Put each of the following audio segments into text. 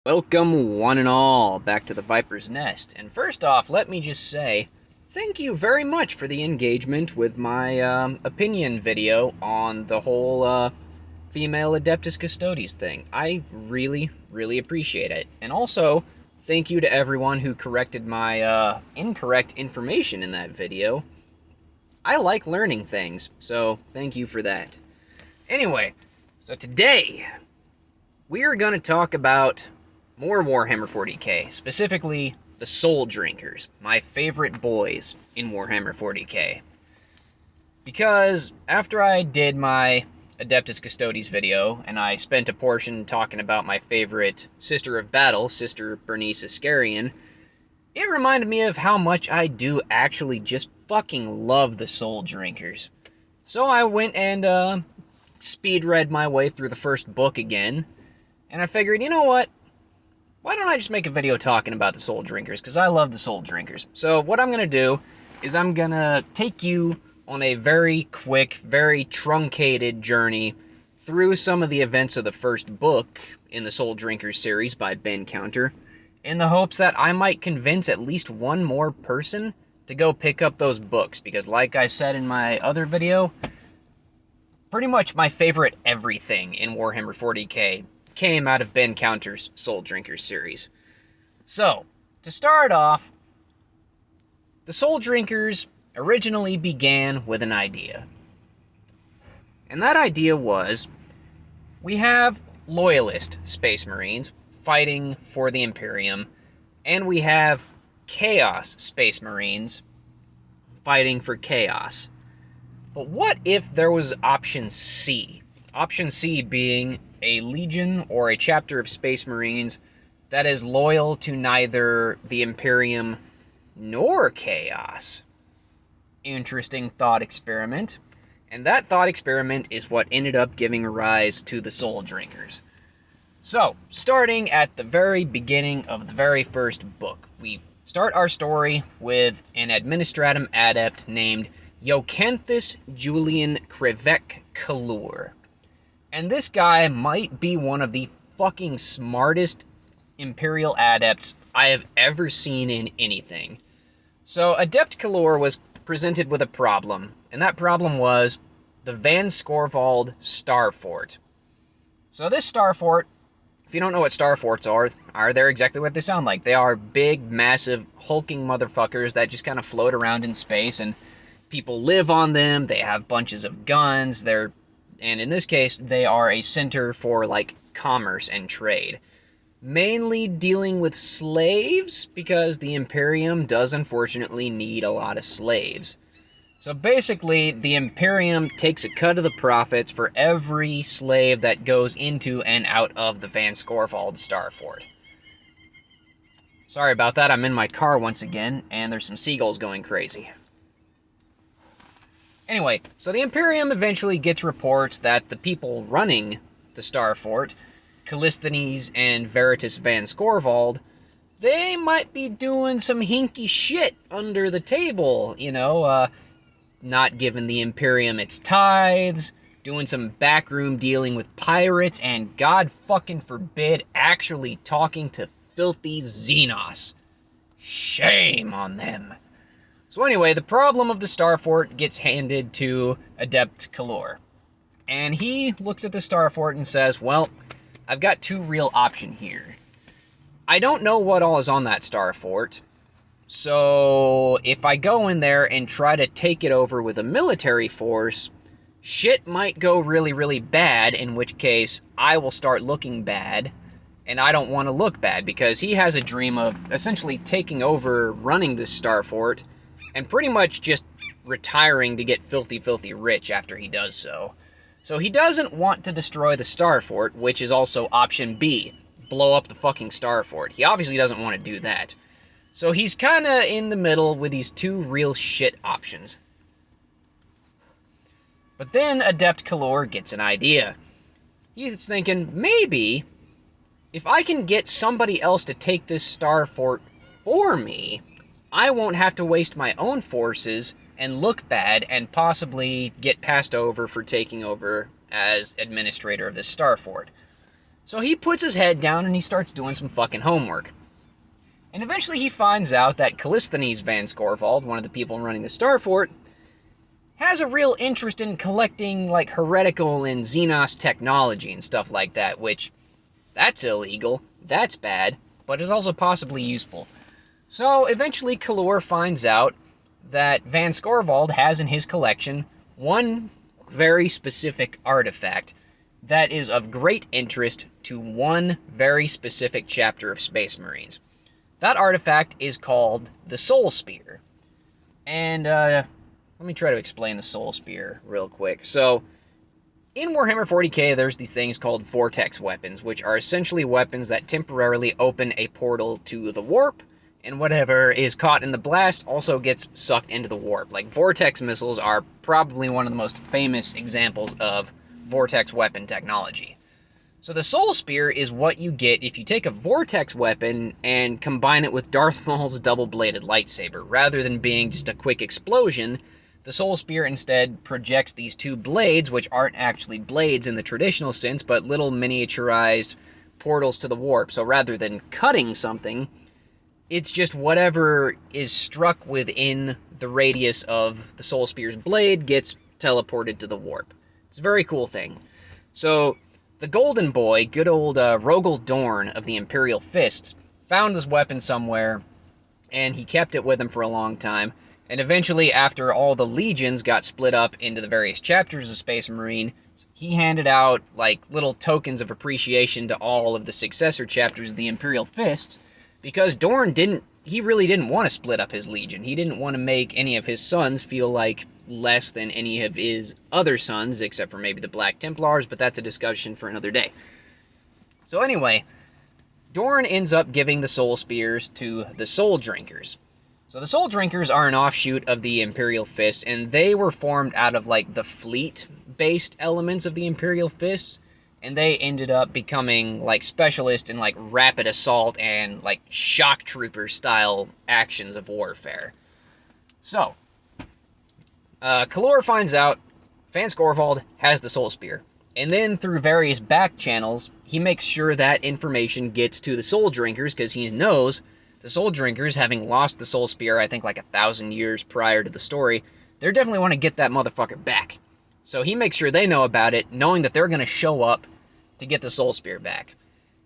Welcome, one and all, back to the Viper's Nest. And first off, let me just say, thank you very much for the engagement with my opinion video on the whole female Adeptus Custodes thing. I really, really appreciate it. And also, thank you to everyone who corrected my incorrect information in that video. I like learning things, so thank you for that. Anyway, so today, we are going to talk about more Warhammer 40k, specifically the Soul Drinkers, my favorite boys in Warhammer 40k. Because after I did my Adeptus Custodes video, and I spent a portion talking about my favorite Sister of Battle, Sister Bernice Iscarian, it reminded me of how much I do actually just fucking love the Soul Drinkers. So I went and speed read my way through the first book again, and I figured, you know what? Why don't I just make a video talking about the Soul Drinkers, because I love the Soul Drinkers. So what I'm going to do is I'm going to take you on a very quick, very truncated journey through some of the events of the first book in the Soul Drinkers series by Ben Counter, in the hopes that I might convince at least one more person to go pick up those books, because like I said in my other video, pretty much my favorite everything in Warhammer 40k came out of Ben Counter's Soul Drinkers series. So, to start off, the Soul Drinkers originally began with an idea. And that idea was, we have loyalist Space Marines fighting for the Imperium, and we have Chaos Space Marines fighting for Chaos. But what if there was option C? Option C being a legion or a chapter of Space Marines that is loyal to neither the Imperium nor Chaos. Interesting thought experiment. And that thought experiment is what ended up giving rise to the Soul Drinkers. So, starting at the very beginning of the very first book, we start our story with an administratum adept named Jocanthus Julian Krivek Kalur. And this guy might be one of the fucking smartest Imperial adepts I have ever seen in anything. So, Adept Kalur was presented with a problem, and that problem was the Van Scorvald Star Fort. So this Star Fort, if you don't know what Star Forts are they're exactly what they sound like. They are big, massive, hulking motherfuckers that just kind of float around in space, and people live on them. They have bunches of guns. And in this case, they are a center for, like, commerce and trade. Mainly dealing with slaves, because the Imperium does unfortunately need a lot of slaves. So basically, the Imperium takes a cut of the profits for every slave that goes into and out of the Van Scorvald Star Fort. Sorry about that, I'm in my car once again, and there's some seagulls going crazy. Anyway, so the Imperium eventually gets reports that the people running the Star Fort, Callisthenes and Veritas Van Scorvald, they might be doing some hinky shit under the table, not giving the Imperium its tithes, doing some backroom dealing with pirates, and God fucking forbid, actually talking to filthy Xenos. Shame on them. So anyway, the problem of the Star Fort gets handed to Adept Kalur. And he looks at the Star Fort and says, well, I've got two real options here. I don't know what all is on that Star Fort, so if I go in there and try to take it over with a military force, shit might go really, really bad, in which case I will start looking bad, and I don't want to look bad, because he has a dream of essentially taking over running this Star Fort, and pretty much just retiring to get filthy, filthy rich after he does so. So he doesn't want to destroy the Star Fort, which is also option B. Blow up the fucking Star Fort. He obviously doesn't want to do that. So he's kinda in the middle with these two real shit options. But then Adept Kalur gets an idea. He's thinking, maybe, if I can get somebody else to take this Star Fort for me, I won't have to waste my own forces and look bad and possibly get passed over for taking over as administrator of this Star Fort. So he puts his head down and he starts doing some fucking homework. And eventually he finds out that Callisthenes Van Scorvald, one of the people running the Star Fort, has a real interest in collecting, like, heretical and Xenos technology and stuff like that, which, that's illegal, that's bad, but is also possibly useful. So eventually Kalor finds out that Van Scorvald has in his collection one very specific artifact that is of great interest to one very specific chapter of Space Marines. That artifact is called the Soul Spear. And let me try to explain the Soul Spear real quick. So, in Warhammer 40k, there's these things called vortex weapons, which are essentially weapons that temporarily open a portal to the warp, and whatever is caught in the blast also gets sucked into the warp. Like, vortex missiles are probably one of the most famous examples of vortex weapon technology. So the Soul Spear is what you get if you take a vortex weapon and combine it with Darth Maul's double-bladed lightsaber. Rather than being just a quick explosion, the Soul Spear instead projects these two blades, which aren't actually blades in the traditional sense, but little miniaturized portals to the warp. So rather than cutting something, it's just whatever is struck within the radius of the Soul Spear's blade gets teleported to the warp. It's a very cool thing. So the Golden Boy, good old Rogel Dorn of the Imperial Fists, found this weapon somewhere, and he kept it with him for a long time. And eventually, after all the legions got split up into the various chapters of Space Marine, he handed out, like, little tokens of appreciation to all of the successor chapters of the Imperial Fists, because Dorn really didn't want to split up his legion. He didn't want to make any of his sons feel like less than any of his other sons, except for maybe the Black Templars, but that's a discussion for another day. So anyway, Dorn ends up giving the Soul Spears to the Soul Drinkers. So the Soul Drinkers are an offshoot of the Imperial Fist, and they were formed out of, like, the fleet-based elements of the Imperial Fists, and they ended up becoming, like, specialists in, like, rapid assault and, like, shock trooper-style actions of warfare. So, Kalor finds out Van Scorvald has the Soul Spear, and then through various back channels, he makes sure that information gets to the Soul Drinkers, because he knows the Soul Drinkers, having lost the Soul Spear, I think like 1,000 years prior to the story, they definitely want to get that motherfucker back. So he makes sure they know about it, knowing that they're going to show up to get the Soul Spear back.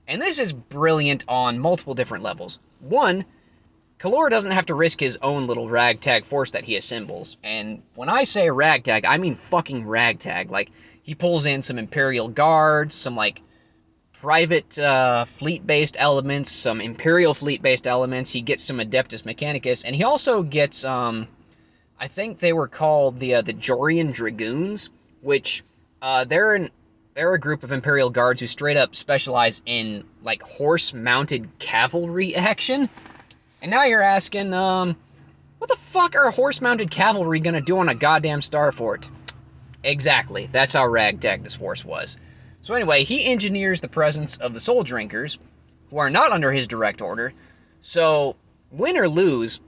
And this is brilliant on multiple different levels. One, Kalor doesn't have to risk his own little ragtag force that he assembles. And when I say ragtag, I mean fucking ragtag. Like, he pulls in some Imperial Guards, some, like, private fleet-based elements, some Imperial fleet-based elements. He gets some Adeptus Mechanicus, and he also gets, I think they were called the Jorian Dragoons, which, they're a group of Imperial Guards who straight up specialize in, like, horse-mounted cavalry action. And now you're asking, what the fuck are horse-mounted cavalry gonna do on a goddamn Star Fort? Exactly, that's how ragtag this force was. So anyway, he engineers the presence of the Soul Drinkers, who are not under his direct order. So, win or lose,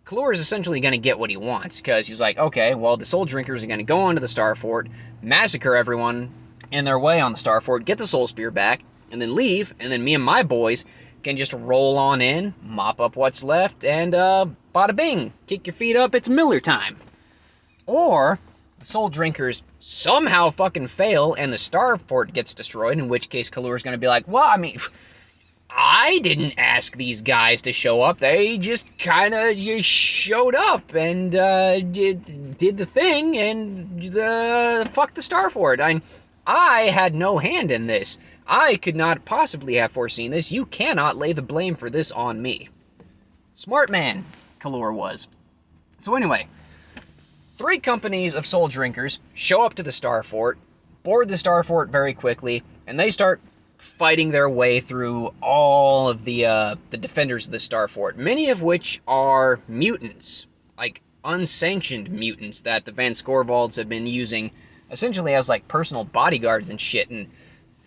Kalor is essentially going to get what he wants, because he's like, okay, well, the Soul Drinkers are going to go onto the Star Fort, massacre everyone in their way on the Star Fort, get the Soul Spear back, and then leave, and then me and my boys can just roll on in, mop up what's left, and bada bing, kick your feet up, it's Miller time. Or the Soul Drinkers somehow fucking fail and the Star Fort gets destroyed, in which case Kalor's gonna be like, well, I mean, I didn't ask these guys to show up. They just kinda showed up and did the thing and fuck the Star Fort. I had no hand in this. I could not possibly have foreseen this. You cannot lay the blame for this on me. Smart man, Kalor was. So anyway, 3 companies of Soul Drinkers show up to the Star Fort, board the Star Fort very quickly, and they start fighting their way through all of the defenders of the Star Fort, many of which are mutants, like unsanctioned mutants that the Van Scorvalds have been using essentially as like personal bodyguards and shit, and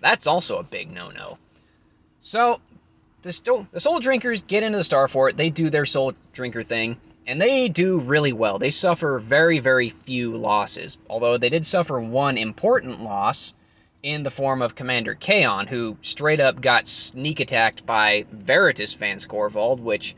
that's also a big no-no. So, the Soul Drinkers get into the Star Fort, they do their Soul Drinker thing, and they do really well. They suffer very, very few losses. Although they did suffer one important loss, in the form of Commander Kaon, who straight up got sneak attacked by Veritas Van Scorvold, which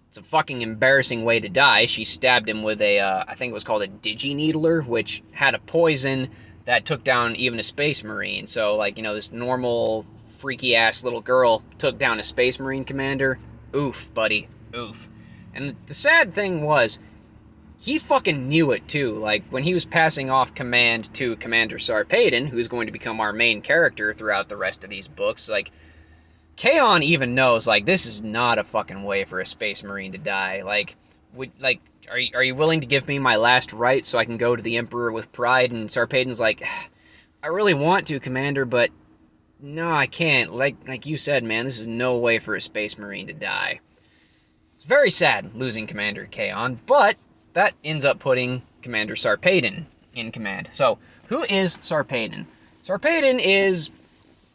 it's a fucking embarrassing way to die. She stabbed him with a, I think it was called a Digi-Needler, which had a poison that took down even a Space Marine. So, like, you know, this normal, freaky-ass little girl took down a Space Marine commander. Oof, buddy. Oof. And the sad thing was, he fucking knew it, too. Like, when he was passing off command to Commander Sarpedon, who's going to become our main character throughout the rest of these books, like, Kaon even knows, like, this is not a fucking way for a Space Marine to die. Like, are you willing to give me my last right so I can go to the Emperor with pride? And Sarpedon's like, I really want to, Commander, but no, I can't. Like you said, man, this is no way for a Space Marine to die. It's very sad losing Commander Kaon, but that ends up putting Commander Sarpedon in command. So, who is Sarpedon? Sarpedon is...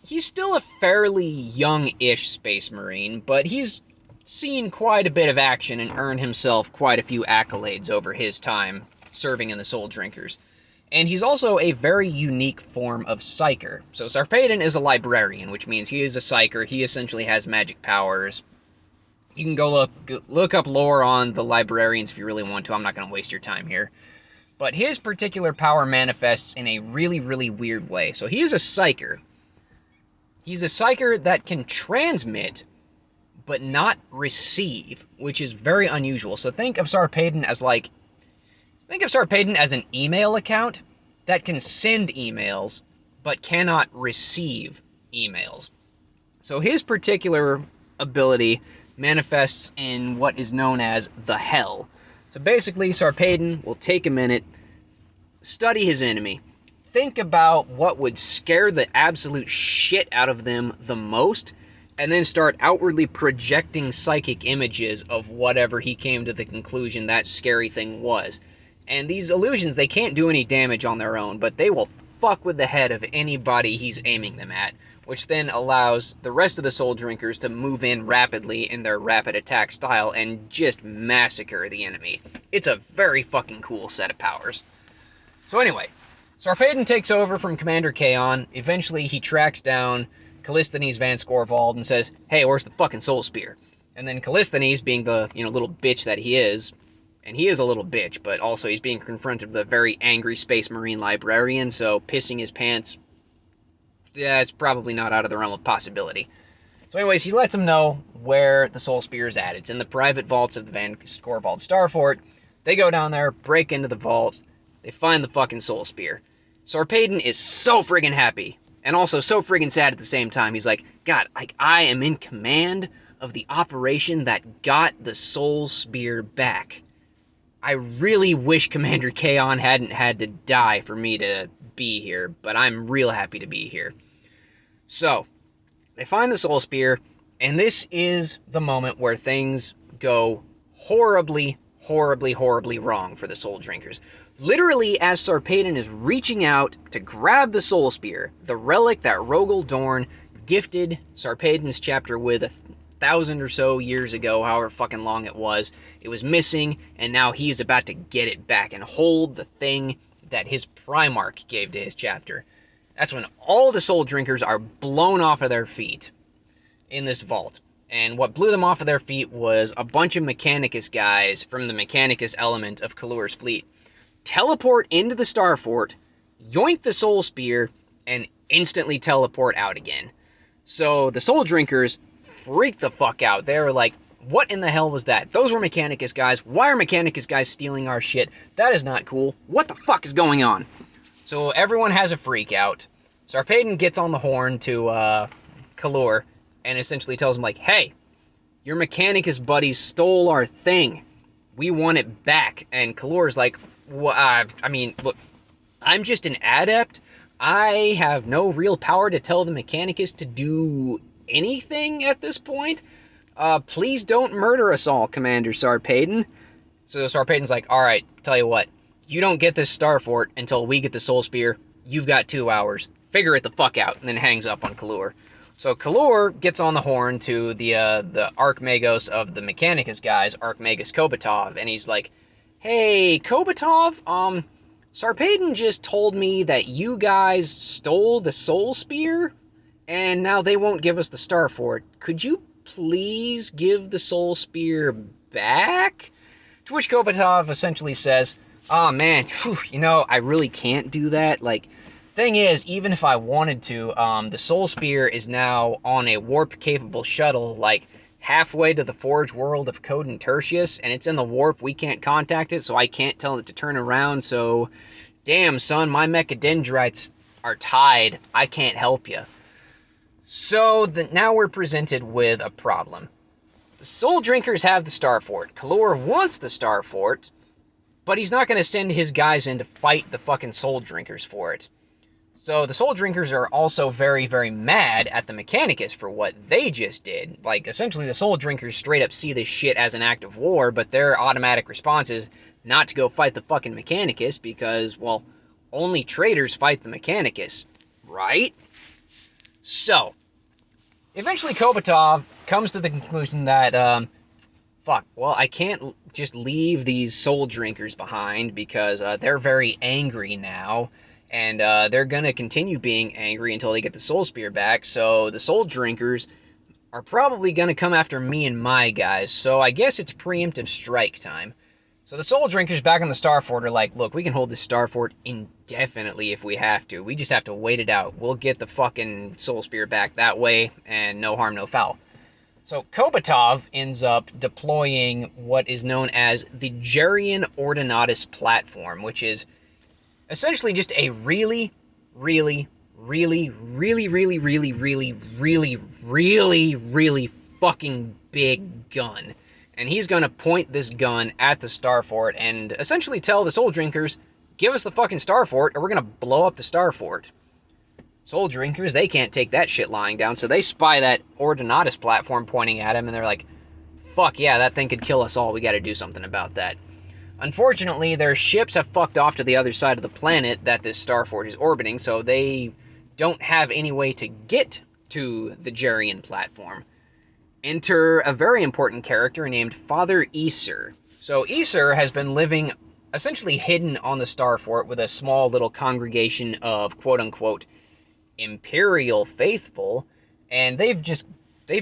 he's still a fairly young-ish Space Marine, but he's seen quite a bit of action and earned himself quite a few accolades over his time serving in the Soul Drinkers. And he's also a very unique form of Psyker. So Sarpedon is a librarian, which means he is a Psyker. He essentially has magic powers. You can go look up lore on the librarians if you really want to. I'm not going to waste your time here. But his particular power manifests in a really, really weird way. So he is a Psyker. He's a Psyker that can transmit, but not receive, which is very unusual. So think of Sarpedon as an email account that can send emails, but cannot receive emails. So his particular ability manifests in what is known as the Hell. So basically, Sarpedon will take a minute, study his enemy, think about what would scare the absolute shit out of them the most, and then start outwardly projecting psychic images of whatever he came to the conclusion that scary thing was. And these illusions, they can't do any damage on their own, but they will fuck with the head of anybody he's aiming them at, which then allows the rest of the Soul Drinkers to move in rapidly in their rapid attack style and just massacre the enemy. It's a very fucking cool set of powers. So anyway, Sarpedon takes over from Commander Kaon. Eventually, he tracks down Callisthenes Van Scorvold and says, hey, where's the fucking Soul Spear? And then Callisthenes, being the, little bitch that he is, and he is a little bitch, but also he's being confronted with a very angry Space Marine librarian, so pissing his pants, yeah, it's probably not out of the realm of possibility. So anyways, he lets him know where the Soul Spear is at. It's in the private vaults of the Van Scorvold Star Fort. They go down there, break into the vaults, they find the fucking Soul Spear. Sarpedon is so friggin' happy, and also so friggin' sad at the same time. He's like, God, I am in command of the operation that got the Soul Spear back. I really wish Commander Kaon hadn't had to die for me to be here, but I'm real happy to be here. So, they find the Soul Spear, and this is the moment where things go horribly, horribly, horribly wrong for the Soul Drinkers. Literally, as Sarpedon is reaching out to grab the Soul Spear, the relic that Rogel Dorn gifted Sarpedon's chapter with 1,000 or so years ago, however fucking long it was missing, and now he's about to get it back and hold the thing that his Primarch gave to his chapter. That's when all the Soul Drinkers are blown off of their feet in this vault. And what blew them off of their feet was a bunch of Mechanicus guys from the Mechanicus element of Kalur's fleet teleport into the Star Fort, yoink the Soul Spear, and instantly teleport out again. So the Soul Drinkers freak the fuck out. They were like, what in the hell was that? Those were Mechanicus guys. Why are Mechanicus guys stealing our shit? That is not cool. What the fuck is going on? So everyone has a freak out. Sarpedon gets on the horn to Kalur and essentially tells him, like, hey, your Mechanicus buddies stole our thing. We want it back. And Kalur's like, well, I mean, look, I'm just an adept. I have no real power to tell the Mechanicus to do anything at this point. Please don't murder us all, Commander Sarpedon. So Sarpedon's like, alright, tell you what, you don't get this Star Fort until we get the Soul Spear. You've got 2 hours. Figure it the fuck out, and then hangs up on Kalur. So Kalur gets on the horn to the Archmagos of the Mechanicus guys, Archmagus Kobatov, and he's like, hey, Kobatov, Sarpedon just told me that you guys stole the Soul Spear, and now they won't give us the Star Fort. Could you please give the Soul Spear back? To which Kopatov essentially says, oh man, whew, you know, I really can't do that. Like, thing is, even if I wanted to, the Soul Spear is now on a warp-capable shuttle, like, halfway to the Forge world of Code and Tertius, and it's in the warp. We can't contact it, so I can't tell it to turn around, so damn, son, my mechadendrites are tied. I can't help you. So now we're presented with a problem. The Soul Drinkers have the Star Fort. Kalor wants the Star Fort, but he's not going to send his guys in to fight the fucking Soul Drinkers for it. So the Soul Drinkers are also very, very mad at the Mechanicus for what they just did. Like, essentially, the Soul Drinkers straight up see this shit as an act of war, but their automatic response is not to go fight the fucking Mechanicus because, well, only traitors fight the Mechanicus, right? So, eventually Kopatov comes to the conclusion that, fuck, well, I can't just leave these Soul Drinkers behind because they're very angry now. And they're going to continue being angry until they get the Soul Spear back. So the Soul Drinkers are probably going to come after me and my guys. So I guess it's preemptive strike time. So the Soul Drinkers back on the Star Fort are like, look, we can hold this Star Fort indefinitely if we have to. We just have to wait it out. We'll get the fucking Soul Spear back that way, and no harm, no foul. So Kopatov ends up deploying what is known as the Gerian Ordinatus platform, which is essentially just a really fucking big gun. And he's gonna point this gun at the Star Fort and essentially tell the Soul Drinkers, give us the fucking Star Fort or we're gonna blow up the Star Fort. Soul Drinkers, they can't take that shit lying down, so they spy that Ordinatus platform pointing at him and they're like, fuck yeah, that thing could kill us all, we gotta do something about that. Unfortunately, their ships have fucked off to the other side of the planet that this Star Fort is orbiting, so they don't have any way to get to the Gerian platform. Enter a very important character named Father Aesir. So Aesir has been living essentially hidden on the Star Fort with a small little congregation of quote-unquote Imperial faithful, and they've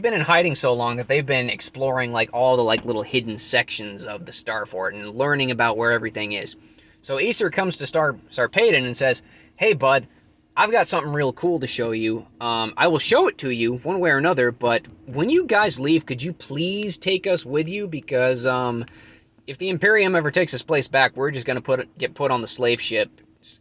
been in hiding so long that they've been exploring like all the like little hidden sections of the Star Fort and learning about where everything is. So Aesir comes to Sarpedon and says, hey bud, I've got something real cool to show you. I will show it to you one way or another, but when you guys leave, could you please take us with you? Because if the Imperium ever takes this place back, we're just going to get put on the slave ship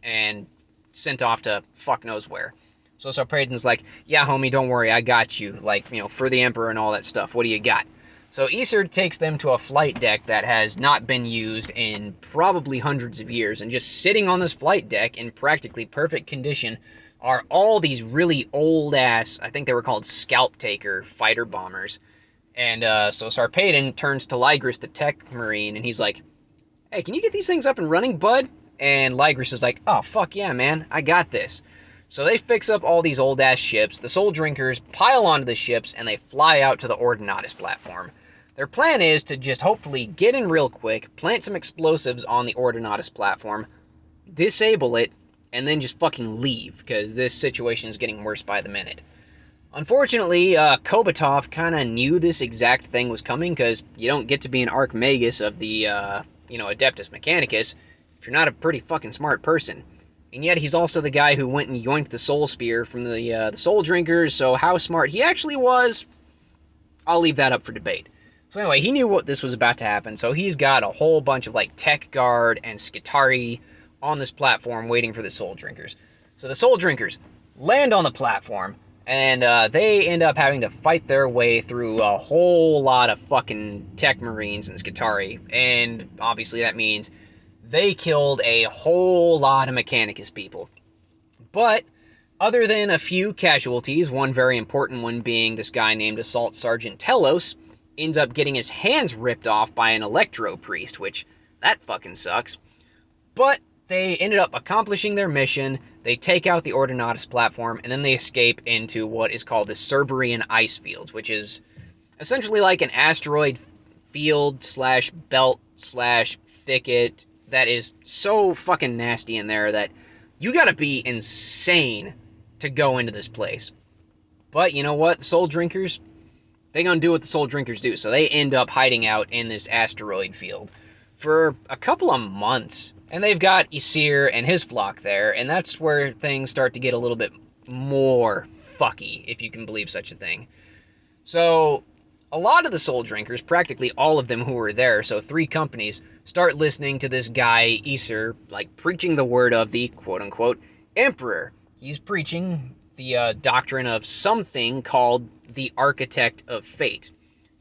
and sent off to fuck knows where. So Sarpedon's like, yeah, homie, don't worry, I got you. Like, you know, for the Emperor and all that stuff. What do you got? So Aesir takes them to a flight deck that has not been used in probably hundreds of years. And just sitting on this flight deck in practically perfect condition are all these really old-ass, I think they were called Scalp Taker fighter bombers. And so Sarpedon turns to Ligris, the tech marine, and he's like, hey, can you get these things up and running, bud? And Ligris is like, oh, fuck yeah, man, I got this. So they fix up all these old-ass ships, the Soul Drinkers pile onto the ships, and they fly out to the Ordinatus platform. Their plan is to just hopefully get in real quick, plant some explosives on the Ordinatus platform, disable it, and then just fucking leave, because this situation is getting worse by the minute. Unfortunately, Kopatov kind of knew this exact thing was coming, because you don't get to be an Archmagus of the, Adeptus Mechanicus if you're not a pretty fucking smart person. And yet he's also the guy who went and yoinked the Soul Spear from the Soul Drinkers, so how smart he actually was, I'll leave that up for debate. So anyway, he knew what this was about to happen, so he's got a whole bunch of, like, Tech Guard and Skitari on this platform waiting for the Soul Drinkers. So the Soul Drinkers land on the platform, and they end up having to fight their way through a whole lot of fucking Tech Marines and Skitari, and obviously that means they killed a whole lot of Mechanicus people. But other than a few casualties, one very important one being this guy named Assault Sergeant Telos, ends up getting his hands ripped off by an Electro Priest, which, that fucking sucks. But they ended up accomplishing their mission, they take out the Ordinatus platform, and then they escape into what is called the Cerberian Ice Fields, which is essentially like an asteroid field /belt/thicket that is so fucking nasty in there that you gotta be insane to go into this place. But you know what? The Soul Drinkers, they gonna do what the Soul Drinkers do. So they end up hiding out in this asteroid field for a couple of months. And they've got Isir and his flock there, and that's where things start to get a little bit more fucky, if you can believe such a thing. So a lot of the Soul Drinkers, practically all of them who were there, so 3 companies, start listening to this guy, Isir, like preaching the word of the quote-unquote Emperor. He's preaching the doctrine of something called the Architect of Fate.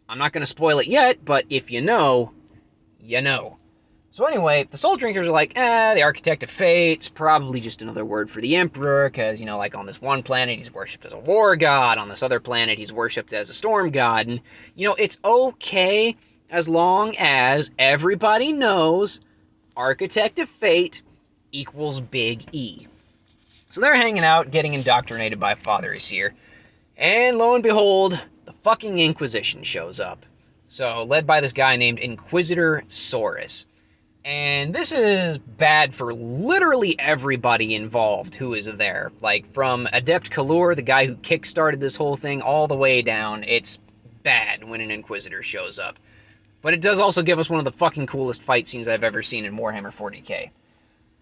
I'm not going to spoil it yet, but if you know, you know. So anyway, the Soul Drinkers are like, the Architect of Fate's probably just another word for the Emperor, because, you know, like on this one planet, he's worshipped as a war god. On this other planet, he's worshipped as a storm god. And, you know, it's okay as long as everybody knows Architect of Fate equals Big E. So they're hanging out, getting indoctrinated by Father Isir. And lo and behold, the fucking Inquisition shows up. So, led by this guy named Inquisitor Saurus. And this is bad for literally everybody involved who is there. Like, from Adept Kalur, the guy who kickstarted this whole thing, all the way down. It's bad when an Inquisitor shows up. But it does also give us one of the fucking coolest fight scenes I've ever seen in Warhammer 40k.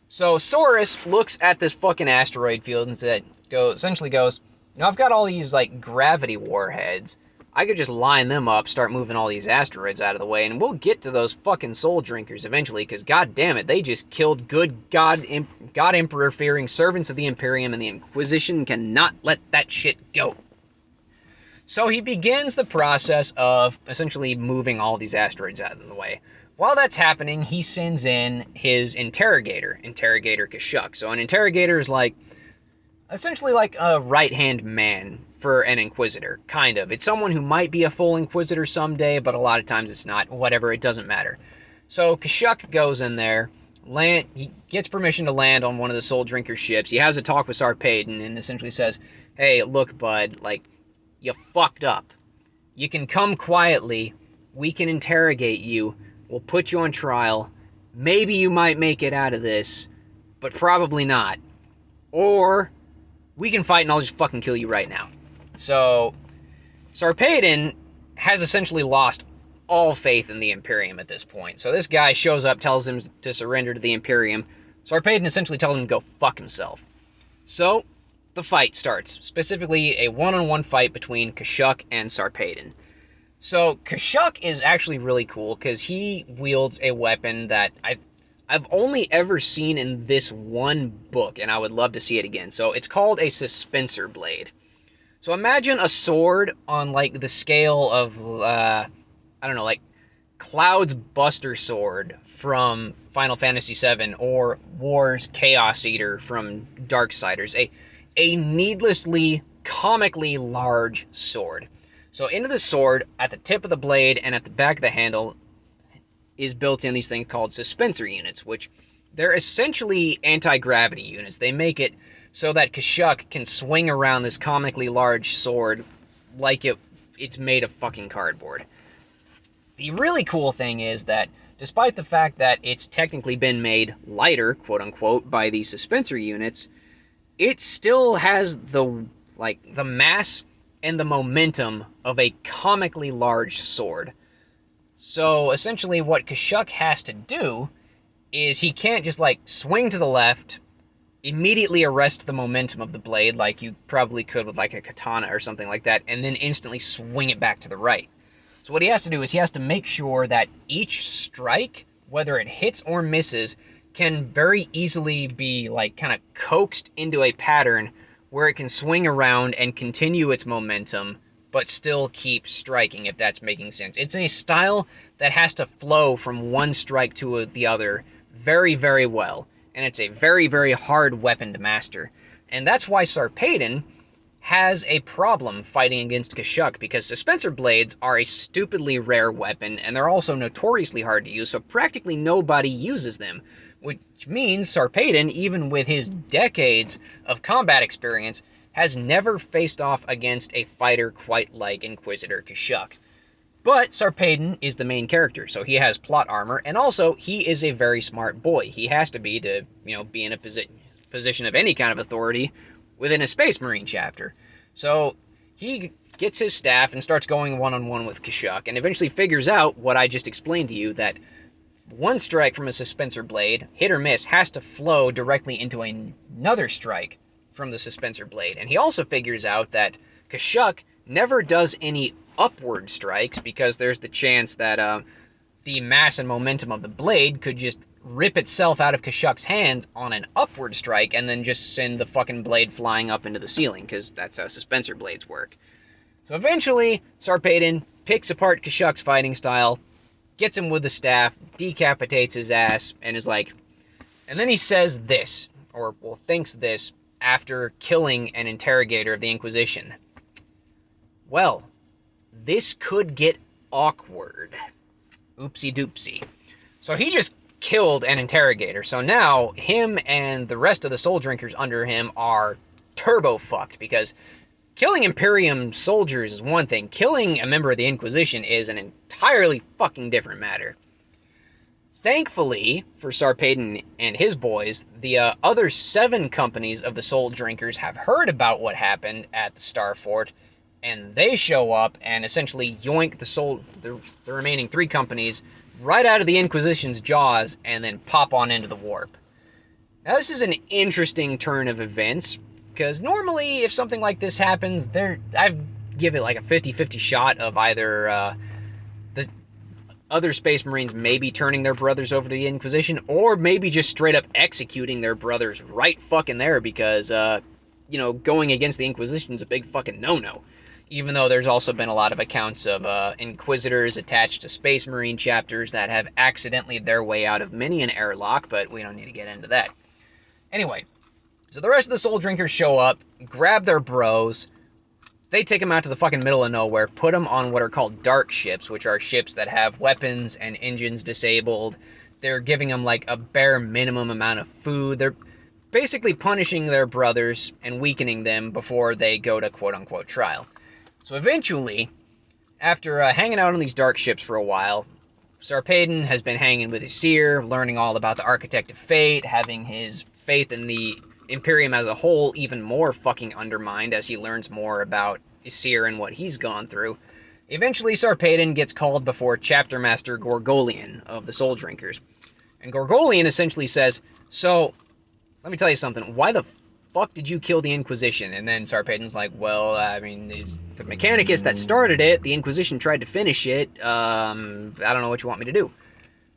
So, Saurus looks at this fucking asteroid field and essentially goes, you know, I've got all these, like, gravity warheads. I could just line them up, start moving all these asteroids out of the way, and we'll get to those fucking Soul Drinkers eventually, because god damn it, they just killed good God Emperor-fearing servants of the Imperium, and the Inquisition cannot let that shit go. So he begins the process of essentially moving all these asteroids out of the way. While that's happening, he sends in his Interrogator Kashuk. So an Interrogator is like, essentially like a right-hand man for an Inquisitor, kind of. It's someone who might be a full Inquisitor someday, but a lot of times it's not. Whatever, it doesn't matter. So Kashuk goes in there, he gets permission to land on one of the Soul Drinker ships. He has a talk with Sarpedon and essentially says, hey, look, bud, like, you fucked up. You can come quietly, we can interrogate you, we'll put you on trial, maybe you might make it out of this, but probably not. Or we can fight and I'll just fucking kill you right now. So, Sarpedon has essentially lost all faith in the Imperium at this point. So this guy shows up, tells him to surrender to the Imperium. Sarpedon essentially tells him to go fuck himself. So, the fight starts. Specifically, a one-on-one fight between Kashuk and Sarpedon. So, Kashuk is actually really cool, because he wields a weapon that I've only ever seen in this one book, and I would love to see it again. So it's called a Suspensor Blade. So imagine a sword on, like, the scale of, I don't know, like, Cloud's Buster Sword from Final Fantasy VII, or War's Chaos Eater from Darksiders. A needlessly, comically large sword. So into the sword, at the tip of the blade and at the back of the handle, is built in these things called suspensor units, which they're essentially anti-gravity units. They make it so that Kashuk can swing around this comically large sword like it's made of fucking cardboard. The really cool thing is that despite the fact that it's technically been made lighter, quote-unquote, by the suspensor units, it still has the mass and the momentum of a comically large sword. So, essentially, what Kashuk has to do is he can't just, like, swing to the left, immediately arrest the momentum of the blade, like you probably could with, like, a katana or something like that, and then instantly swing it back to the right. So what he has to do is he has to make sure that each strike, whether it hits or misses, can very easily be, like, kind of coaxed into a pattern where it can swing around and continue its momentum, but still keep striking, if that's making sense. It's a style that has to flow from one strike to the other very, very well, and it's a very, very hard weapon to master. And that's why Sarpedon has a problem fighting against Kashuk, because suspensor blades are a stupidly rare weapon, and they're also notoriously hard to use, so practically nobody uses them. Which means Sarpedon, even with his decades of combat experience, has never faced off against a fighter quite like Inquisitor Kashuk. But Sarpedon is the main character, so he has plot armor, and also he is a very smart boy. He has to be to, be in a position of any kind of authority within a Space Marine chapter. So he gets his staff and starts going one-on-one with Kashuk, and eventually figures out what I just explained to you, that one strike from a suspensor blade, hit or miss, has to flow directly into another strike from the suspensor blade. And he also figures out that Kashuk never does any upward strikes because there's the chance that the mass and momentum of the blade could just rip itself out of Kashuk's hand on an upward strike and then just send the fucking blade flying up into the ceiling, because that's how suspensor blades work. So eventually, Sarpedon picks apart Kashuk's fighting style, gets him with the staff, decapitates his ass, and is like... And then he says this, or thinks this, after killing an interrogator of the Inquisition. Well, this could get awkward. Oopsie doopsie. So he just killed an interrogator, so now him and the rest of the soul drinkers under him are turbo fucked, because killing Imperium soldiers is one thing. Killing a member of the Inquisition is an entirely fucking different matter. Thankfully, for Sarpedon and his boys, the other 7 companies of the Soul Drinkers have heard about what happened at the Star Fort, and they show up and essentially yoink the remaining 3 companies right out of the Inquisition's jaws and then pop on into the warp. Now, this is an interesting turn of events, because normally if something like this happens, I've given it like a 50-50 shot of either the other Space Marines maybe turning their brothers over to the Inquisition, or maybe just straight up executing their brothers right fucking there, because, going against the Inquisition is a big fucking no-no. Even though there's also been a lot of accounts of Inquisitors attached to Space Marine chapters that have accidentally their way out of many an airlock, but we don't need to get into that. Anyway, so the rest of the Soul Drinkers show up, grab their bros, they take them out to the fucking middle of nowhere, put them on what are called dark ships, which are ships that have weapons and engines disabled. They're giving them like a bare minimum amount of food. They're basically punishing their brothers and weakening them before they go to quote-unquote trial. So eventually, after hanging out on these dark ships for a while, Sarpedon has been hanging with Isir, learning all about the Architect of Fate, having his faith in the Imperium as a whole even more fucking undermined as he learns more about Isir and what he's gone through. Eventually, Sarpedon gets called before Chapter Master Gorgolian of the Soul Drinkers. And Gorgolian essentially says, so, let me tell you something, why the fuck did you kill the Inquisition? And then Sarpedon's like, well, I mean, the Mechanicus that started it, the Inquisition tried to finish it, I don't know what you want me to do.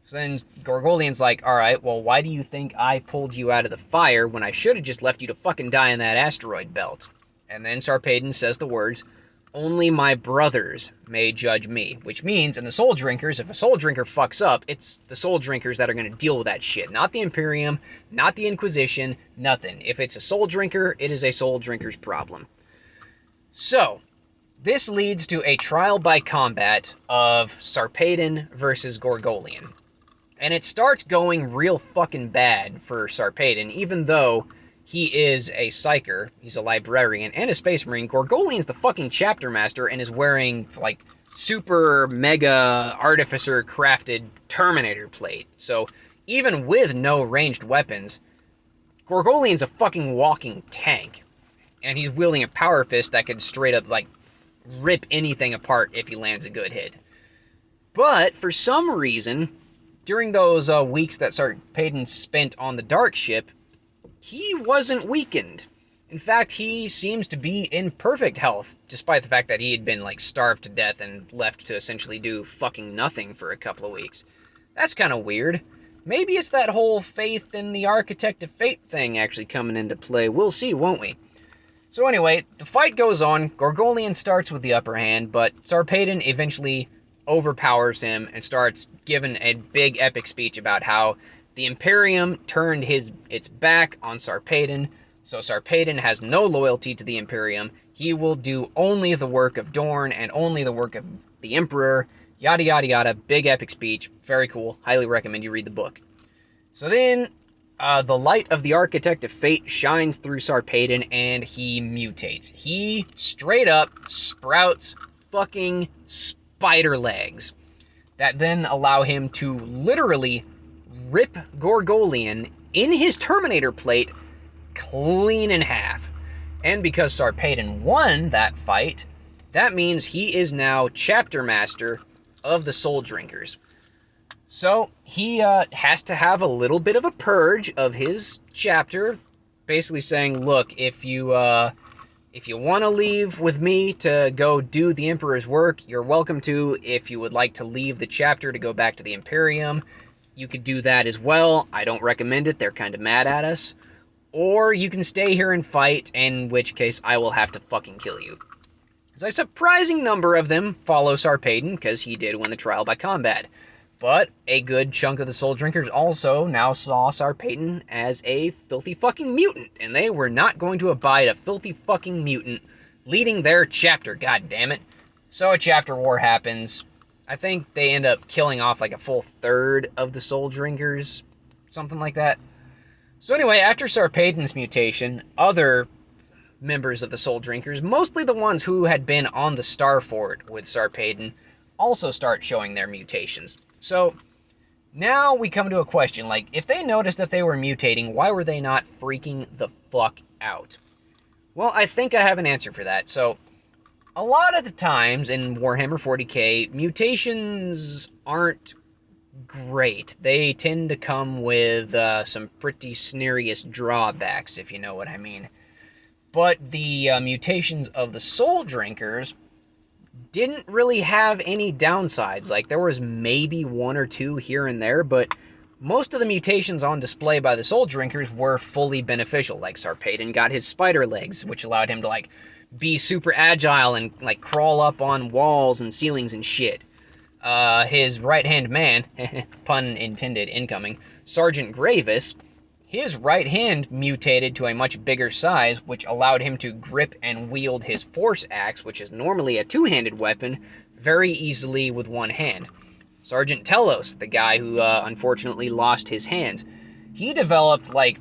So then Gorgolian's like, alright, well, why do you think I pulled you out of the fire when I should have just left you to fucking die in that asteroid belt? And then Sarpedon says the words, only my brothers may judge me. Which means, in the Soul Drinkers, if a Soul Drinker fucks up, it's the Soul Drinkers that are going to deal with that shit. Not the Imperium, not the Inquisition, nothing. If it's a Soul Drinker, it is a Soul Drinker's problem. So, this leads to a trial by combat of Sarpedon versus Gorgolian. And it starts going real fucking bad for Sarpedon, even though he is a psyker, he's a librarian, and a Space Marine. Gorgolian's the fucking chapter master and is wearing, like, super mega artificer crafted Terminator plate. So, even with no ranged weapons, Gorgolian's a fucking walking tank. And he's wielding a power fist that could straight up, like, rip anything apart if he lands a good hit. But, for some reason, during those weeks that Sarpedon spent on the Dark Ship, he wasn't weakened. In fact, he seems to be in perfect health, despite the fact that he had been, like, starved to death and left to essentially do fucking nothing for a couple of weeks. That's kind of weird. Maybe it's that whole faith in the Architect of Fate thing actually coming into play. We'll see, won't we? So anyway, the fight goes on. Gorgolian starts with the upper hand, but Sarpedon eventually overpowers him and starts giving a big epic speech about how the Imperium turned its back on Sarpedon, so Sarpedon has no loyalty to the Imperium. He will do only the work of Dorn and only the work of the Emperor, yada yada yada. Big epic speech, very cool. Highly recommend you read the book. So then, the light of the Architect of Fate shines through Sarpedon and he mutates. He straight up sprouts fucking spider legs that then allow him to literally rip Gorgolian in his Terminator plate clean in half. And because Sarpedon won that fight, that means he is now chapter master of the Soul Drinkers. So he has to have a little bit of a purge of his chapter, basically saying, look, if you want to leave with me to go do the Emperor's work, you're welcome to. If you would like to leave the chapter to go back to the Imperium, you could do that as well. I don't recommend it. They're kind of mad at us. Or you can stay here and fight, in which case I will have to fucking kill you. So a surprising number of them follow Sarpedon, because he did win the trial by combat. But a good chunk of the Soul Drinkers also now saw Sarpedon as a filthy fucking mutant, and they were not going to abide a filthy fucking mutant leading their chapter, god damn it. So a chapter war happens. I think they end up killing off like a full third of the Soul Drinkers, something like that. So anyway, after Sarpedon's mutation, other members of the Soul Drinkers, mostly the ones who had been on the Star Fort with Sarpedon, also start showing their mutations. So now we come to a question, like, if they noticed that they were mutating, why were they not freaking the fuck out? Well, I think I have an answer for that. So a lot of the times in Warhammer 40k, mutations aren't great. They tend to come with some pretty serious drawbacks, if you know what I mean. But the mutations of the Soul Drinkers didn't really have any downsides. Like, there was maybe one or two here and there, but most of the mutations on display by the Soul Drinkers were fully beneficial. Like, Sarpedon got his spider legs, which allowed him to, like, be super agile and, like, crawl up on walls and ceilings and shit. His right-hand man, pun intended, incoming, Sergeant Gravis, his right hand mutated to a much bigger size, which allowed him to grip and wield his force axe, which is normally a two-handed weapon, very easily with one hand. Sergeant Telos, the guy who unfortunately lost his hands, he developed like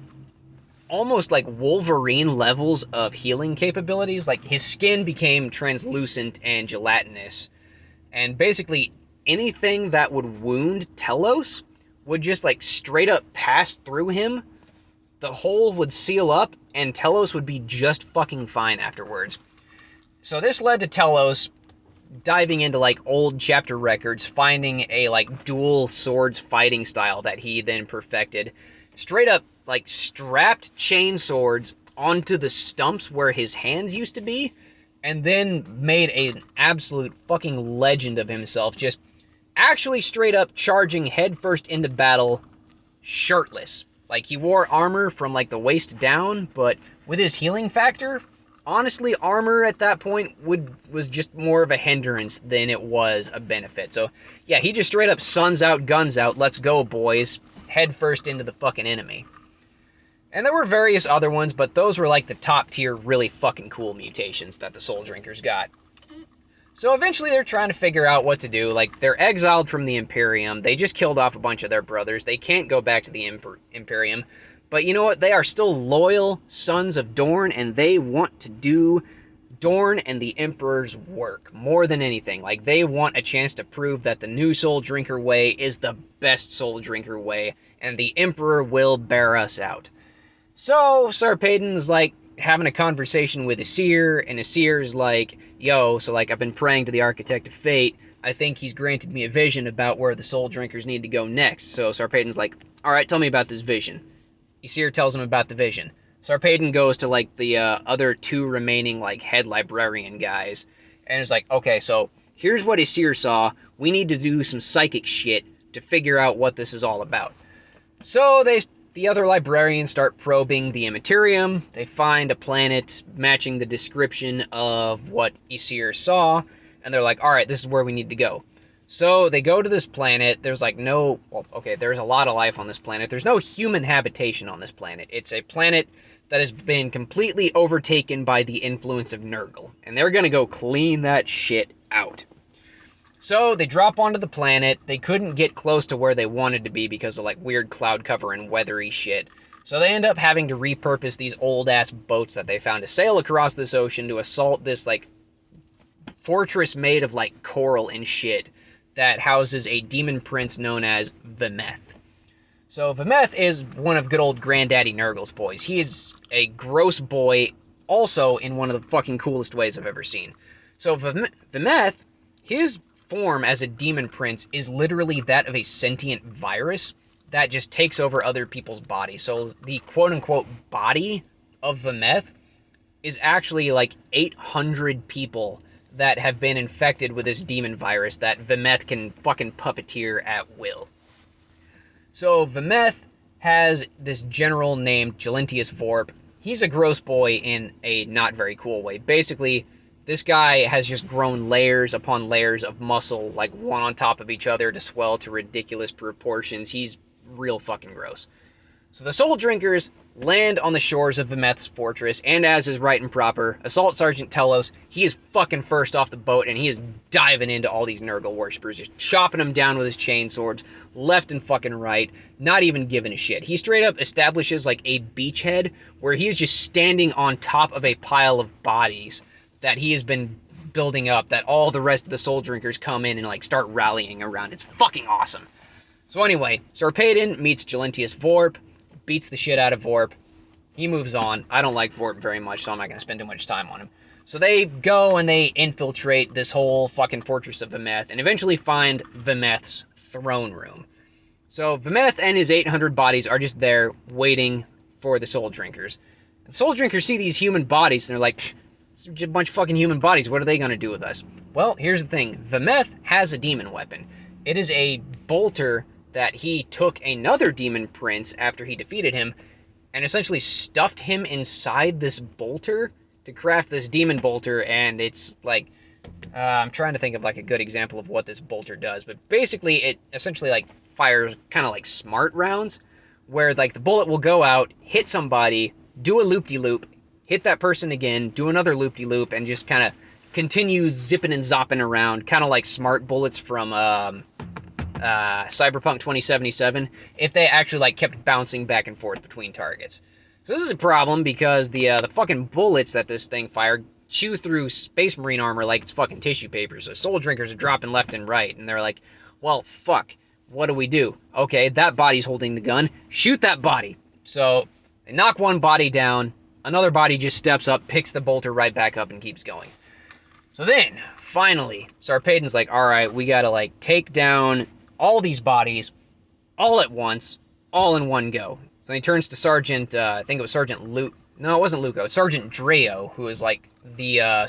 almost like Wolverine levels of healing capabilities. Like, his skin became translucent and gelatinous, and basically anything that would wound Telos would just like straight up pass through him. The hole would seal up, and Telos would be just fucking fine afterwards. So this led to Telos diving into like old chapter records, finding a like dual swords fighting style that he then perfected. Straight up like strapped chain swords onto the stumps where his hands used to be, and then made an absolute fucking legend of himself, just actually straight up charging headfirst into battle shirtless. Like, he wore armor from like the waist down, but with his healing factor, honestly, armor at that point was just more of a hindrance than it was a benefit. So yeah, he just straight up suns out, guns out, let's go boys, headfirst into the fucking enemy. And there were various other ones, but those were like the top tier, really fucking cool mutations that the Soul Drinkers got. So eventually they're trying to figure out what to do. Like, they're exiled from the Imperium. They just killed off a bunch of their brothers. They can't go back to the Imperium. But you know what? They are still loyal sons of Dorn, and they want to do Dorn and the Emperor's work more than anything. Like, they want a chance to prove that the new Soul Drinker way is the best Soul Drinker way, and the Emperor will bear us out. So Sarpedon's like having a conversation with Aesir, and Aesir's like, yo, so like, I've been praying to the Architect of Fate. I think he's granted me a vision about where the Soul Drinkers need to go next. So Sarpedon's like, alright, tell me about this vision. Aesir tells him about the vision. Sarpedon goes to like the other two remaining like head librarian guys, and is like, okay, so here's what Aesir saw. We need to do some psychic shit to figure out what this is all about. So the other librarians start probing the Immaterium. They find a planet matching the description of what Aesir saw, and they're like, alright, this is where we need to go. So they go to this planet. There's like no, well, okay, there's a lot of life on this planet. There's no human habitation on this planet. It's a planet that has been completely overtaken by the influence of Nurgle, and they're gonna go clean that shit out. So they drop onto the planet. They couldn't get close to where they wanted to be because of like weird cloud cover and weathery shit. So they end up having to repurpose these old ass boats that they found to sail across this ocean to assault this like fortress made of like coral and shit that houses a demon prince known as Vemeth. So Vemeth is one of good old Granddaddy Nurgle's boys. He is a gross boy, also in one of the fucking coolest ways I've ever seen. So Vemeth, his form as a demon prince is literally that of a sentient virus that just takes over other people's bodies. So the quote-unquote body of Vemeth is actually like 800 people that have been infected with this demon virus that Vemeth can fucking puppeteer at will. So Vemeth has this general named Gelentius Vorp. He's a gross boy in a not very cool way. Basically, this guy has just grown layers upon layers of muscle, like one on top of each other to swell to ridiculous proportions. He's real fucking gross. So the Soul Drinkers land on the shores of Vemeth's fortress, and as is right and proper, Assault Sergeant Telos, he is fucking first off the boat, and he is diving into all these Nurgle worshippers, just chopping them down with his chain swords, left and fucking right, not even giving a shit. He straight up establishes like a beachhead where he is just standing on top of a pile of bodies that he has been building up, that all the rest of the Soul Drinkers come in and like start rallying around. It's fucking awesome. So anyway, Sarpedon meets Gelentius Vorp, beats the shit out of Vorp. He moves on. I don't like Vorp very much, so I'm not going to spend too much time on him. So they go and they infiltrate this whole fucking fortress of Vemeth and eventually find Vemeth's throne room. So Vemeth and his 800 bodies are just there waiting for the Soul Drinkers. The Soul Drinkers see these human bodies and they're like, it's a bunch of fucking human bodies. What are they going to do with us? Well, here's the thing. Vemeth has a demon weapon. It is a bolter that he took another demon prince after he defeated him and essentially stuffed him inside this bolter to craft this demon bolter. And it's like, I'm trying to think of like a good example of what this bolter does, but basically it essentially like fires kind of like smart rounds where like the bullet will go out, hit somebody, do a loop-de-loop, hit that person again, do another loop-de-loop, and just kind of continue zipping and zopping around, kind of like smart bullets from Cyberpunk 2077, if they actually like kept bouncing back and forth between targets. So this is a problem because the fucking bullets that this thing fired chew through Space Marine armor like it's fucking tissue paper. So Soul Drinkers are dropping left and right, and they're like, well, fuck, what do we do? Okay, that body's holding the gun. Shoot that body. So they knock one body down, another body just steps up, picks the bolter right back up, and keeps going. So then, finally, Sarpedon's like, alright, we gotta like take down all these bodies, all at once, all in one go. So he turns to Sergeant, I think it was Sergeant Luke. No, it wasn't Luco. Sergeant Dreo, who is like the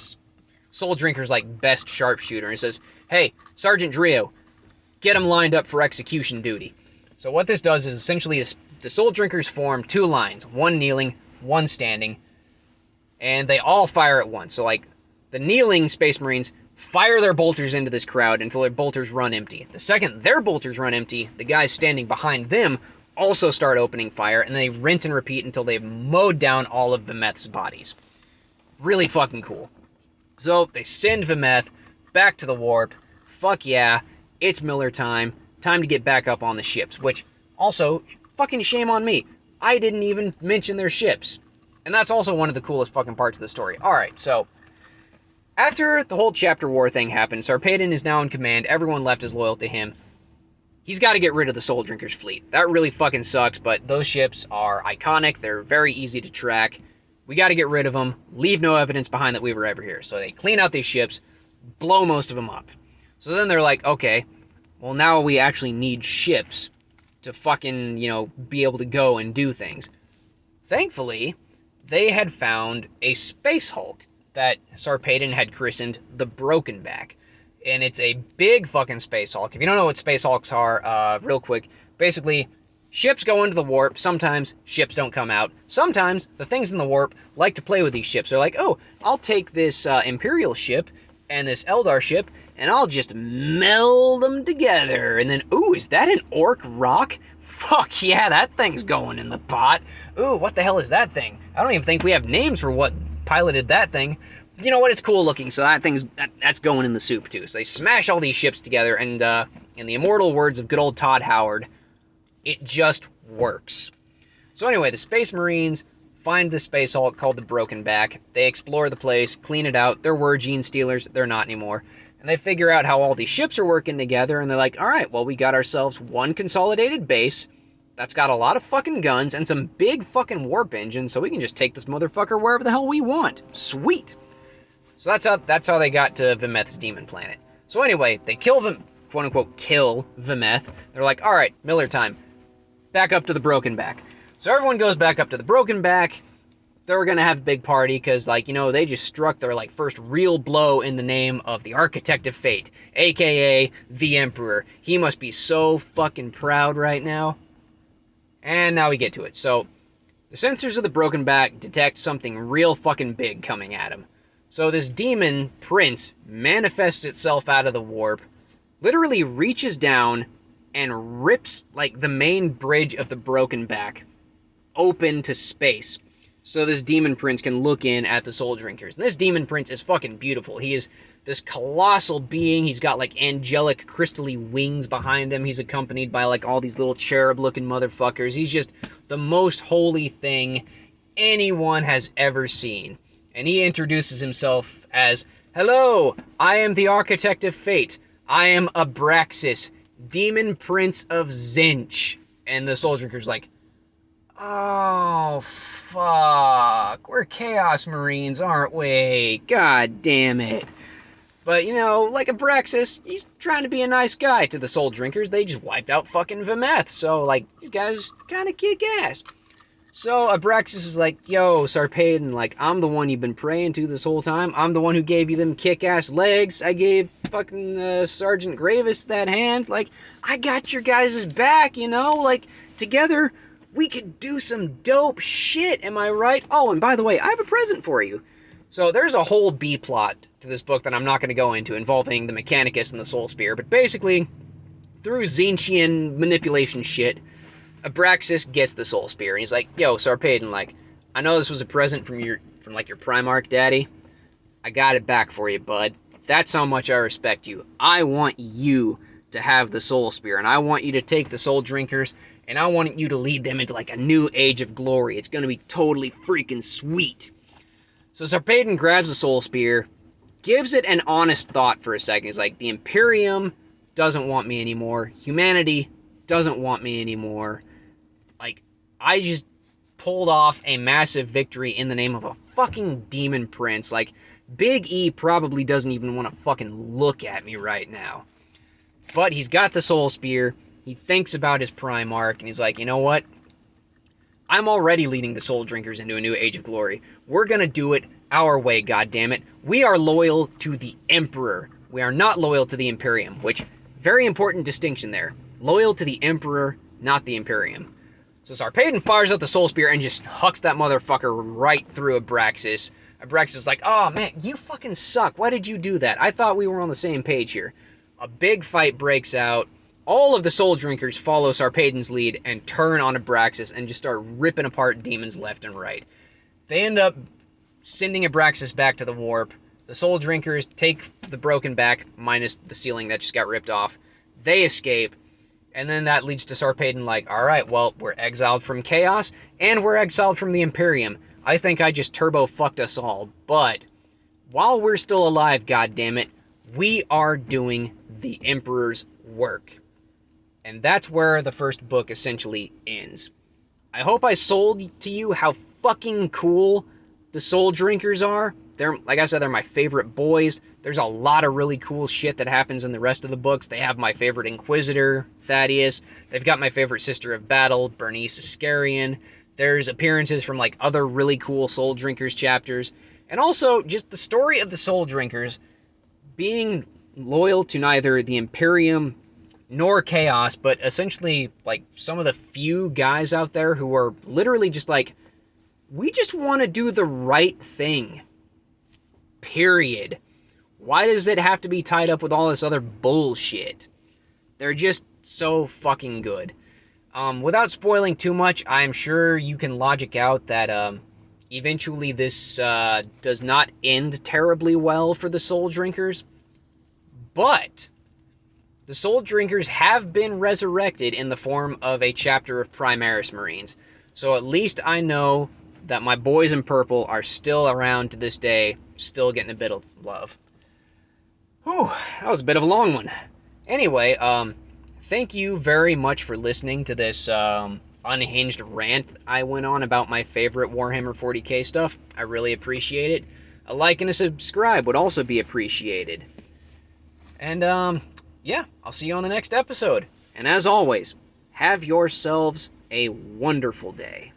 Soul Drinker's like best sharpshooter. And he says, hey, Sergeant Dreo, get him lined up for execution duty. So what this does is essentially the Soul Drinkers form two lines, one kneeling, one standing, and they all fire at once. So like the kneeling Space Marines fire their bolters into this crowd until their bolters run empty. The second their bolters run empty, the guys standing behind them also start opening fire, and they rinse and repeat until they've mowed down all of Vemeth's bodies. Really fucking cool. So they send Vemeth back to the warp. Fuck yeah, it's Miller time. Time to get back up on the ships, which also, fucking shame on me. I didn't even mention their ships. And that's also one of the coolest fucking parts of the story. Alright, so after the whole chapter war thing happened, Sarpedon is now in command, everyone left is loyal to him. He's got to get rid of the Soul Drinkers fleet. That really fucking sucks, but those ships are iconic, they're very easy to track. We got to get rid of them, leave no evidence behind that we were ever here. So they clean out these ships, blow most of them up. So then they're like, okay, well now we actually need ships to fucking, you know, be able to go and do things. Thankfully, they had found a Space Hulk that Sarpedon had christened the Broken Back. And it's a big fucking Space Hulk. If you don't know what Space Hulks are, real quick, basically, ships go into the warp. Sometimes ships don't come out. Sometimes the things in the warp like to play with these ships. They're like, oh, I'll take this Imperial ship and this Eldar ship, and I'll just meld them together. And then, ooh, is that an Orc Rock? Fuck yeah, that thing's going in the pot. Ooh, what the hell is that thing? I don't even think we have names for what piloted that thing. You know what, it's cool looking, so that's going in the soup too. So they smash all these ships together, and in the immortal words of good old Todd Howard, it just works. So anyway, the Space Marines find the space hulk called the Broken Back. They explore the place, clean it out. There were gene stealers. They're not anymore. And they figure out how all these ships are working together, and they're like, all right, well, we got ourselves one consolidated base that's got a lot of fucking guns and some big fucking warp engines, so we can just take this motherfucker wherever the hell we want. Sweet. So that's how they got to Vimeth's demon planet. So anyway, they kill quote-unquote kill Vimeth. They're like, all right, Miller time. Back up to the Broken Back. So everyone goes back up to the Broken Back. They're gonna have a big party because, like, you know, they just struck their, like, first real blow in the name of the Architect of Fate, aka the Emperor. He must be so fucking proud right now. And now we get to it. So, the sensors of the Broken Back detect something real fucking big coming at him. So this demon prince manifests itself out of the warp, literally reaches down and rips, like, the main bridge of the Broken Back open to space. So this demon prince can look in at the soul drinkers. And this demon prince is fucking beautiful. He is this colossal being. He's got, like, angelic crystally wings behind him. He's accompanied by, like, all these little cherub-looking motherfuckers. He's just the most holy thing anyone has ever seen. And he introduces himself as, hello, I am the Architect of Fate. I am Abraxas, Demon Prince of Zinch. And the soul drinker's like, oh, fuck. We're Chaos Marines, aren't we? God damn it. But, you know, like Abraxas, he's trying to be a nice guy to the soul drinkers. They just wiped out fucking Vimeth. So, like, these guys kind of kick ass. So Abraxas is like, yo, Sarpedon, like, I'm the one you've been praying to this whole time. I'm the one who gave you them kick-ass legs. I gave fucking Sergeant Gravis that hand. Like, I got your guys' back, you know? Like, together, we could do some dope shit, am I right? Oh, and by the way, I have a present for you. So there's a whole B-plot to this book that I'm not going to go into involving the Mechanicus and the Soul Spear, but basically, through Zinchian manipulation shit, Abraxas gets the Soul Spear, and he's like, yo, Sarpedon, like, I know this was a present from your Primarch daddy. I got it back for you, bud. That's how much I respect you. I want you to have the Soul Spear, and I want you to take the Soul Drinkers, and I want you to lead them into, like, a new age of glory. It's gonna be totally freaking sweet. So Sarpedon grabs the Soul Spear, gives it an honest thought for a second. He's like, the Imperium doesn't want me anymore. Humanity doesn't want me anymore. Like, I just pulled off a massive victory in the name of a fucking demon prince. Like, Big E probably doesn't even want to fucking look at me right now. But he's got the Soul Spear. He thinks about his Primarch, and he's like, you know what? I'm already leading the Soul Drinkers into a new age of glory. We're gonna do it our way, goddammit. We are loyal to the Emperor. We are not loyal to the Imperium, which, very important distinction there. Loyal to the Emperor, not the Imperium. So Sarpedon fires up the Soul Spear and just hucks that motherfucker right through Abraxas. Abraxas is like, oh man, you fucking suck. Why did you do that? I thought we were on the same page here. A big fight breaks out. All of the Soul Drinkers follow Sarpedon's lead and turn on Abraxas and just start ripping apart demons left and right. They end up sending Abraxas back to the warp. The Soul Drinkers take the Broken Back, minus the ceiling that just got ripped off. They escape. And then that leads to Sarpedon like, alright, well, we're exiled from Chaos, and we're exiled from the Imperium. I think I just turbo-fucked us all. But, while we're still alive, goddammit, we are doing the Emperor's work. And that's where the first book essentially ends. I hope I sold to you how fucking cool the Soul Drinkers are. They're, like I said, they're my favorite boys. There's a lot of really cool shit that happens in the rest of the books. They have my favorite Inquisitor, Thaddeus. They've got my favorite Sister of Battle, Bernice Iscarian. There's appearances from, like, other really cool Soul Drinkers chapters. And also, just the story of the Soul Drinkers being loyal to neither the Imperium nor Chaos, but essentially, like, some of the few guys out there who are literally just like, we just want to do the right thing. Period. Why does it have to be tied up with all this other bullshit? They're just so fucking good. Without spoiling too much, I'm sure you can logic out that eventually this does not end terribly well for the Soul Drinkers. But the Soul Drinkers have been resurrected in the form of a chapter of Primaris Marines. So at least I know that my boys in purple are still around to this day, still getting a bit of love. Whew, that was a bit of a long one. Anyway, thank you very much for listening to this unhinged rant I went on about my favorite Warhammer 40k stuff. I really appreciate it. A like and a subscribe would also be appreciated. And, yeah, I'll see you on the next episode. And as always, have yourselves a wonderful day.